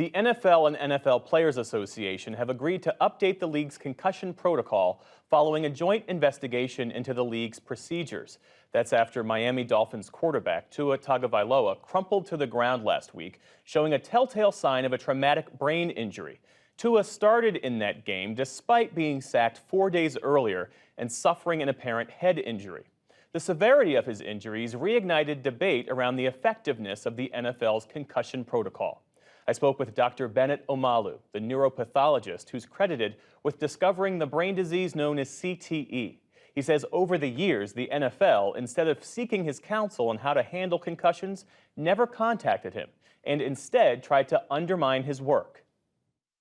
The NFL and NFL Players Association have agreed to update the league's concussion protocol following a joint investigation into the league's procedures. That's after Miami Dolphins quarterback Tua Tagovailoa crumpled to the ground last week, showing a telltale sign of a traumatic brain injury. Tua started in that game despite being sacked 4 days earlier and suffering an apparent head injury. The severity of his injuries reignited debate around the effectiveness of the NFL's concussion protocol. I spoke with Dr. Bennett Omalu, the neuropathologist who's credited with discovering the brain disease known as CTE. He says over the years, the NFL, instead of seeking his counsel on how to handle concussions, never contacted him and instead tried to undermine his work.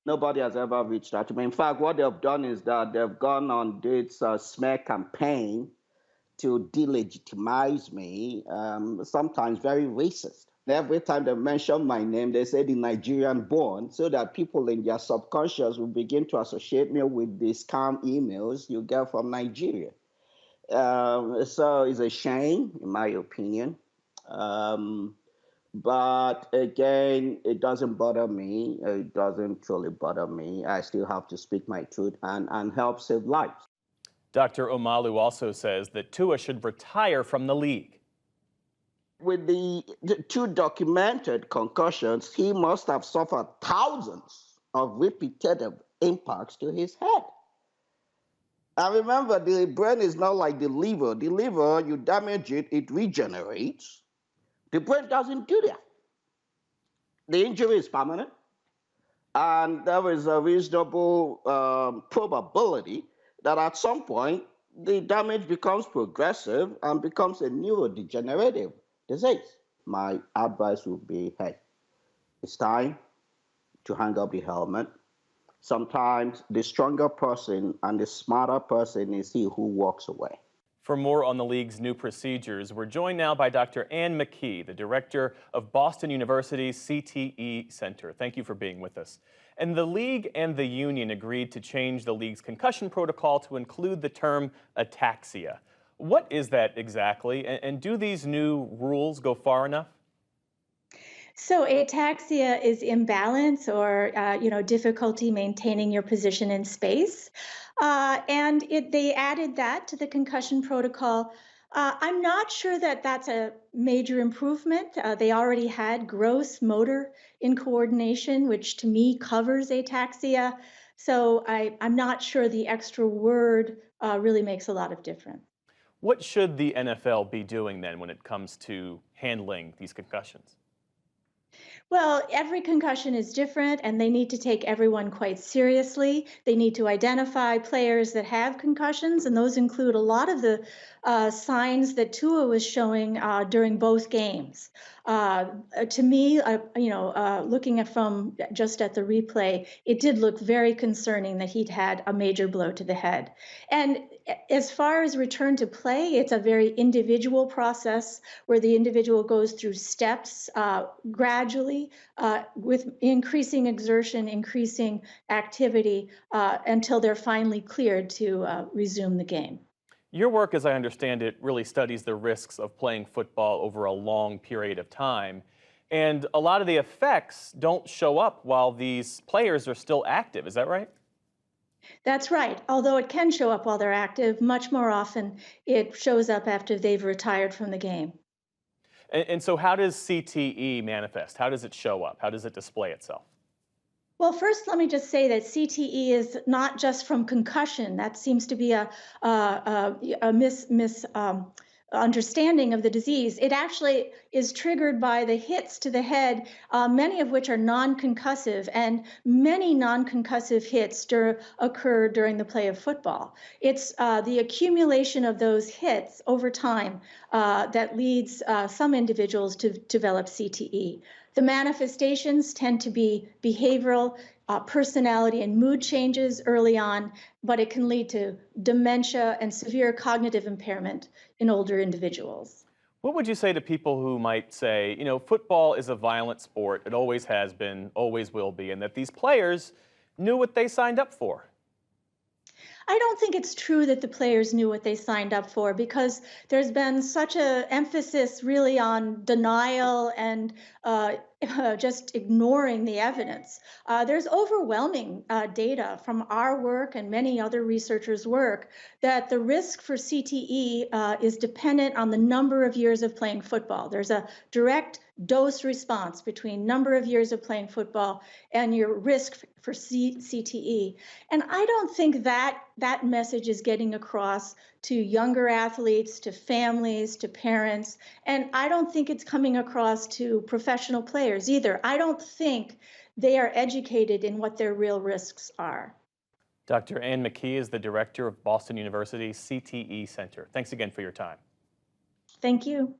Nobody has ever reached out to me. In fact, what they've done is that they've gone on this smear campaign to delegitimize me, sometimes very racist. Every time they mention my name, they say the Nigerian born, so that people in their subconscious will begin to associate me with the scam emails you get from Nigeria. So it's a shame, in my opinion. But again, it doesn't bother me. It doesn't truly bother me. I still have to speak my truth and help save lives. Dr. Omalu also says that Tua should retire from the league. With the two documented concussions, he must have suffered thousands of repeated impacts to his head. And remember, the brain is not like the liver. The liver, you damage it, it regenerates. The brain doesn't do that. The injury is permanent, and there is a reasonable probability that at some point the damage becomes progressive and becomes a neurodegenerative disease. My advice would be, hey, it's time to hang up the helmet. Sometimes the stronger person and the smarter person is he who walks away. For more on the league's new procedures, we're joined now by Dr. Ann McKee, the director of Boston University's CTE Center. Thank you for being with us. And the league and the union agreed to change the league's concussion protocol to include the term ataxia. What is that exactly, and do these new rules go far enough? So ataxia is imbalance or difficulty maintaining your position in space, they added that to the concussion protocol. I'm not sure that that's a major improvement. They already had gross motor incoordination, which to me covers ataxia. So I'm not sure the extra word really makes a lot of difference. What should the NFL be doing then when it comes to handling these concussions? Well, every concussion is different, and they need to take everyone quite seriously. They need to identify players that have concussions, and those include a lot of the signs that Tua was showing during both games. To me, looking from just at the replay, it did look very concerning that he'd had a major blow to the head. And as far as return to play, it's a very individual process where the individual goes through steps gradually with increasing exertion, increasing activity until they're finally cleared to resume the game. Your work, as I understand it, really studies the risks of playing football over a long period of time. And a lot of the effects don't show up while these players are still active. Is that right? That's right. Although it can show up while they're active, much more often it shows up after they've retired from the game. And so how does CTE manifest? How does it show up? How does it display itself? Well, first, let me just say that CTE is not just from concussion. That seems to be a understanding of the disease. It actually is triggered by the hits to the head, many of which are non-concussive, and many non-concussive hits occur during the play of football. It's the accumulation of those hits over time that leads some individuals to develop CTE. The manifestations tend to be behavioral, personality and mood changes early on, but it can lead to dementia and severe cognitive impairment in older individuals. What would you say to people who might say, football is a violent sport, it always has been, always will be, and that these players knew what they signed up for? I don't think it's true that the players knew what they signed up for because there's been such a emphasis really on denial and just ignoring the evidence. There's overwhelming data from our work and many other researchers' work that the risk for CTE is dependent on the number of years of playing football. There's a direct dose response between number of years of playing football and your risk for CTE. And I don't think that message is getting across to younger athletes, to families, to parents. And I don't think it's coming across to professional players either. I don't think they are educated in what their real risks are. Dr. Anne McKee is the director of Boston University's CTE Center. Thanks again for your time. Thank you.